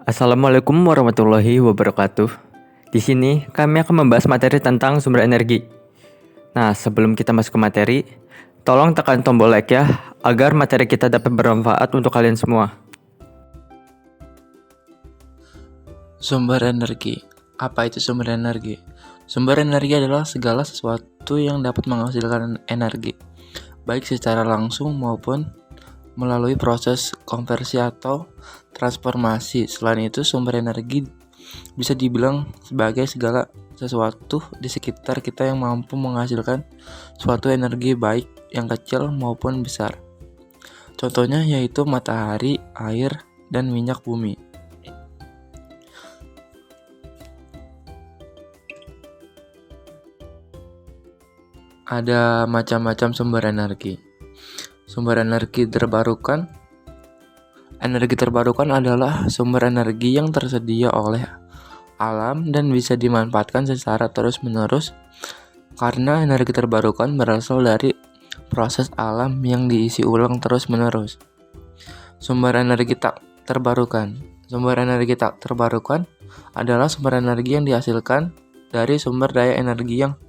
Assalamualaikum warahmatullahi wabarakatuh. Di sini kami akan membahas materi tentang sumber energi. Nah, sebelum kita masuk ke materi, tolong tekan tombol like ya, agar materi kita dapat bermanfaat untuk kalian semua. Sumber energi. Apa itu sumber energi? Sumber energi adalah segala sesuatu yang dapat menghasilkan energi, baik secara langsung maupun melalui proses konversi atau transformasi. Selain itu, sumber energi bisa dibilang sebagai segala sesuatu di sekitar kita yang mampu menghasilkan suatu energi baik yang kecil maupun besar. Contohnya yaitu matahari, air, dan minyak bumi. Ada macam-macam sumber energi. Sumber energi terbarukan. Energi terbarukan adalah sumber energi yang tersedia oleh alam dan bisa dimanfaatkan secara terus-menerus karena energi terbarukan berasal dari proses alam yang diisi ulang terus-menerus. Sumber energi tak terbarukan. Sumber energi tak terbarukan adalah sumber energi yang dihasilkan dari sumber daya energi yang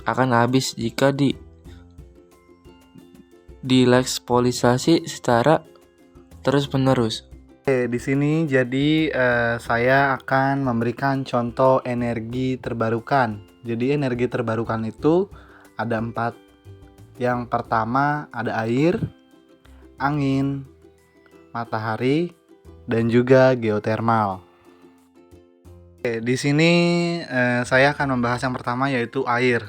akan habis jika dieksploitasi secara terus-menerus. Di sini jadi saya akan memberikan contoh energi terbarukan. Jadi energi terbarukan itu ada 4. Yang pertama ada air, angin, matahari, dan juga geotermal. Di sini saya akan membahas yang pertama yaitu air.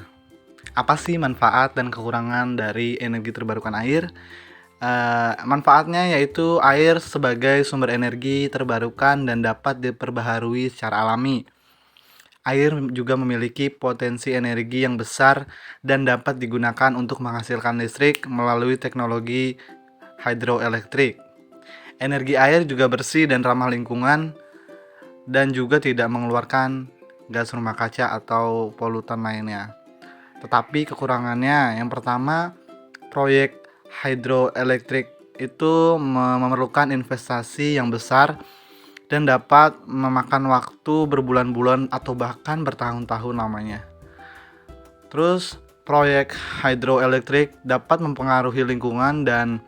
Apa sih manfaat dan kekurangan dari energi terbarukan air? Manfaatnya yaitu air sebagai sumber energi terbarukan dan dapat diperbaharui secara alami. Air juga memiliki potensi energi yang besar dan dapat digunakan untuk menghasilkan listrik melalui teknologi hidroelektrik. Energi air juga bersih dan ramah lingkungan dan juga tidak mengeluarkan gas rumah kaca atau polutan lainnya. Tetapi kekurangannya, yang pertama, proyek hidroelektrik itu memerlukan investasi yang besar dan dapat memakan waktu berbulan-bulan atau bahkan bertahun-tahun lamanya. Terus, proyek hidroelektrik dapat mempengaruhi lingkungan dan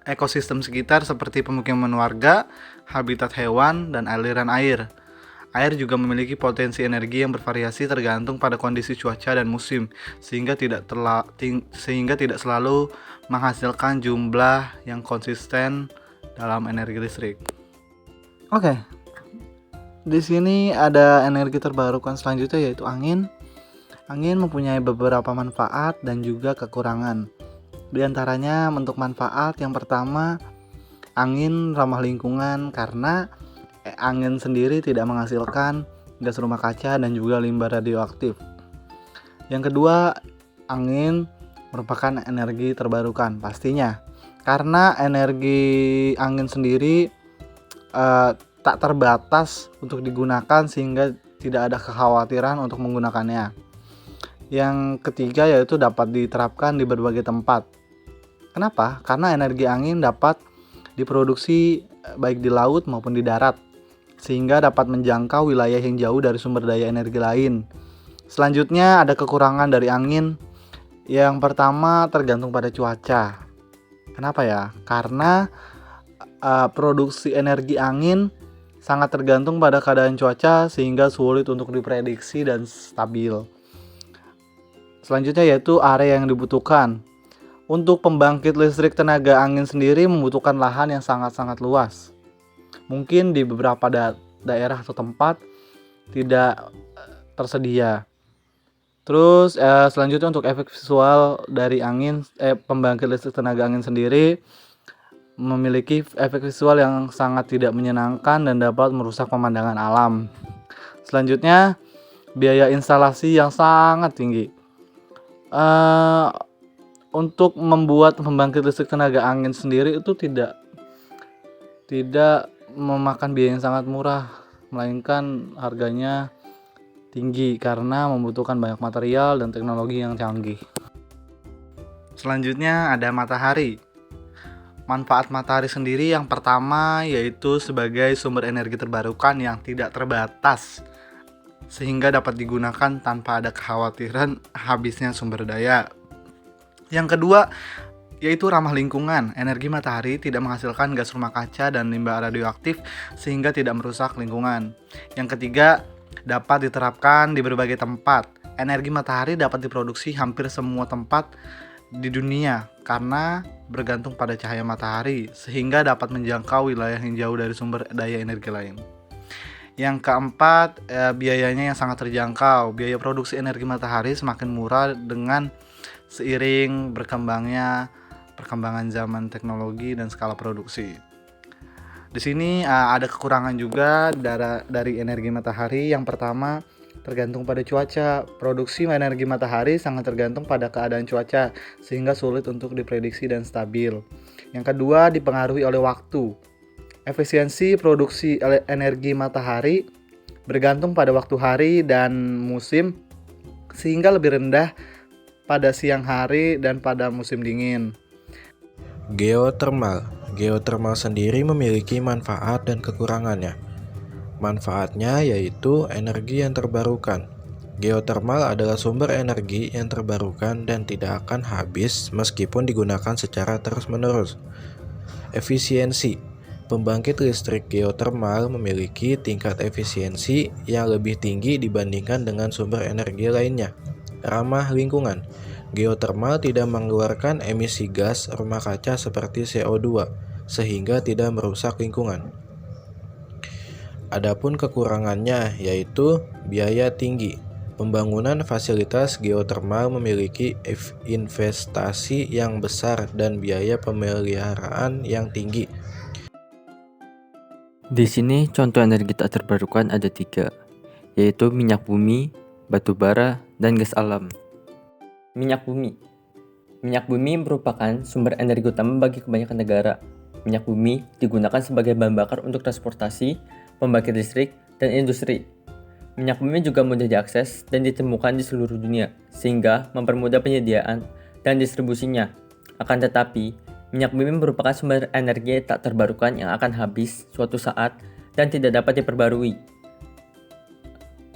ekosistem sekitar seperti pemukiman warga, habitat hewan, dan aliran air. Air juga memiliki potensi energi yang bervariasi tergantung pada kondisi cuaca dan musim, sehingga tidak selalu menghasilkan jumlah yang konsisten dalam energi listrik. Oke. Di sini ada energi terbarukan selanjutnya yaitu angin. Angin mempunyai beberapa manfaat dan juga kekurangan. Di antaranya untuk manfaat yang pertama, angin ramah lingkungan karena angin sendiri tidak menghasilkan gas rumah kaca dan juga limbah radioaktif. Yang kedua, angin merupakan energi terbarukan pastinya. Karena energi angin sendiri tak terbatas untuk digunakan sehingga tidak ada kekhawatiran untuk menggunakannya. Yang ketiga yaitu dapat diterapkan di berbagai tempat. Kenapa? Karena energi angin dapat diproduksi baik di laut maupun di darat, sehingga dapat menjangkau wilayah yang jauh dari sumber daya energi lain. Selanjutnya ada kekurangan dari angin. Yang pertama tergantung pada cuaca. Kenapa ya? Karena produksi energi angin sangat tergantung pada keadaan cuaca sehingga sulit untuk diprediksi dan stabil. Selanjutnya yaitu area yang dibutuhkan. Untuk pembangkit listrik tenaga angin sendiri membutuhkan lahan yang sangat-sangat luas. Mungkin di beberapa daerah atau tempat tidak tersedia. Terus selanjutnya untuk efek visual dari pembangkit listrik tenaga angin sendiri memiliki efek visual yang sangat tidak menyenangkan dan dapat merusak pemandangan alam. Selanjutnya biaya instalasi yang sangat tinggi. Untuk membuat pembangkit listrik tenaga angin sendiri itu tidak memakan biaya yang sangat murah, melainkan harganya tinggi karena membutuhkan banyak material dan teknologi yang canggih. Selanjutnya ada matahari. Manfaat matahari sendiri yang pertama yaitu sebagai sumber energi terbarukan yang tidak terbatas, sehingga dapat digunakan tanpa ada kekhawatiran habisnya sumber daya. Yang kedua yaitu ramah lingkungan. Energi matahari tidak menghasilkan gas rumah kaca dan limbah radioaktif sehingga tidak merusak lingkungan. Yang ketiga, dapat diterapkan di berbagai tempat. Energi matahari dapat diproduksi hampir semua tempat di dunia karena bergantung pada cahaya matahari, sehingga dapat menjangkau wilayah yang jauh dari sumber daya energi lain. Yang keempat, biayanya yang sangat terjangkau. Biaya produksi energi matahari semakin murah dengan seiring perkembangan zaman teknologi dan skala produksi. Di sini ada kekurangan juga dari energi matahari. Yang pertama, tergantung pada cuaca. Produksi energi matahari sangat tergantung pada keadaan cuaca, sehingga sulit untuk diprediksi dan stabil. Yang kedua, dipengaruhi oleh waktu. Efisiensi produksi energi matahari bergantung pada waktu hari dan musim, sehingga lebih rendah pada siang hari dan pada musim dingin. Geotermal sendiri memiliki manfaat dan kekurangannya. Manfaatnya yaitu energi yang terbarukan. Geotermal adalah sumber energi yang terbarukan dan tidak akan habis meskipun digunakan secara terus-menerus. Efisiensi. Pembangkit listrik geotermal memiliki tingkat efisiensi yang lebih tinggi dibandingkan dengan sumber energi lainnya. Ramah lingkungan. Geotermal tidak mengeluarkan emisi gas rumah kaca seperti CO2, sehingga tidak merusak lingkungan. Adapun kekurangannya yaitu biaya tinggi. Pembangunan fasilitas geotermal memiliki investasi yang besar dan biaya pemeliharaan yang tinggi. Di sini contoh energi tak terbarukan ada 3, yaitu minyak bumi, batu bara, dan gas alam. Minyak bumi. Minyak bumi merupakan sumber energi utama bagi kebanyakan negara. Minyak bumi digunakan sebagai bahan bakar untuk transportasi, pembangkit listrik, dan industri. Minyak bumi juga mudah diakses dan ditemukan di seluruh dunia, sehingga mempermudah penyediaan dan distribusinya. Akan tetapi, minyak bumi merupakan sumber energi tak terbarukan yang akan habis suatu saat dan tidak dapat diperbarui.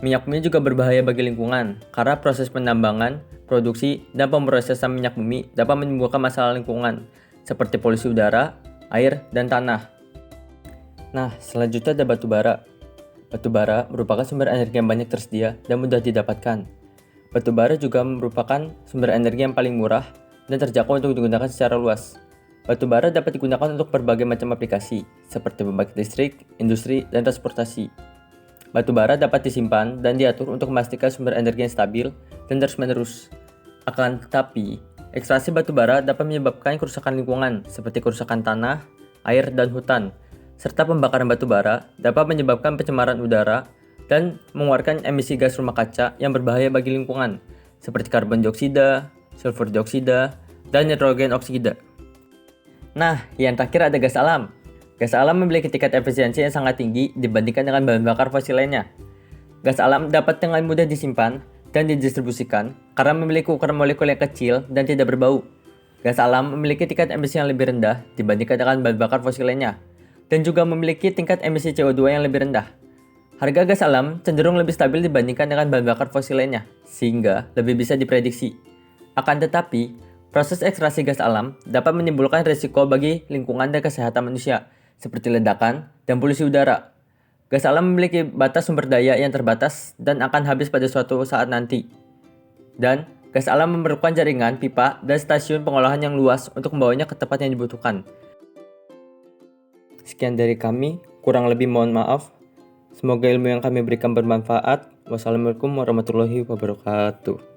Minyak bumi juga berbahaya bagi lingkungan, karena proses penambangan, produksi, dan pemrosesan minyak bumi dapat menimbulkan masalah lingkungan, seperti polusi udara, air, dan tanah. Nah, selanjutnya ada batu bara. Batu bara merupakan sumber energi yang banyak tersedia dan mudah didapatkan. Batu bara juga merupakan sumber energi yang paling murah dan terjangkau untuk digunakan secara luas. Batu bara dapat digunakan untuk berbagai macam aplikasi, seperti pembangkit listrik, industri, dan transportasi. Batu bara dapat disimpan dan diatur untuk memastikan sumber energi yang stabil dan terus-menerus. Akan tetapi, ekstraksi batu bara dapat menyebabkan kerusakan lingkungan, seperti kerusakan tanah, air, dan hutan, serta pembakaran batu bara dapat menyebabkan pencemaran udara dan mengeluarkan emisi gas rumah kaca yang berbahaya bagi lingkungan, seperti karbon dioksida, sulfur dioksida, dan nitrogen oksida. Nah, yang terakhir ada gas alam. Gas alam memiliki tingkat efisiensi yang sangat tinggi dibandingkan dengan bahan bakar fosil lainnya. Gas alam dapat dengan mudah disimpan dan didistribusikan karena memiliki ukuran molekul yang kecil dan tidak berbau. Gas alam memiliki tingkat emisi yang lebih rendah dibandingkan dengan bahan bakar fosil lainnya, dan juga memiliki tingkat emisi CO2 yang lebih rendah. Harga gas alam cenderung lebih stabil dibandingkan dengan bahan bakar fosil lainnya, sehingga lebih bisa diprediksi. Akan tetapi, proses ekstraksi gas alam dapat menimbulkan risiko bagi lingkungan dan kesehatan manusia, seperti ledakan dan polusi udara. Gas alam memiliki batas sumber daya yang terbatas dan akan habis pada suatu saat nanti. Dan gas alam memerlukan jaringan pipa dan stasiun pengolahan yang luas untuk membawanya ke tempat yang dibutuhkan. Sekian dari kami, kurang lebih mohon maaf. Semoga ilmu yang kami berikan bermanfaat. Wassalamualaikum warahmatullahi wabarakatuh.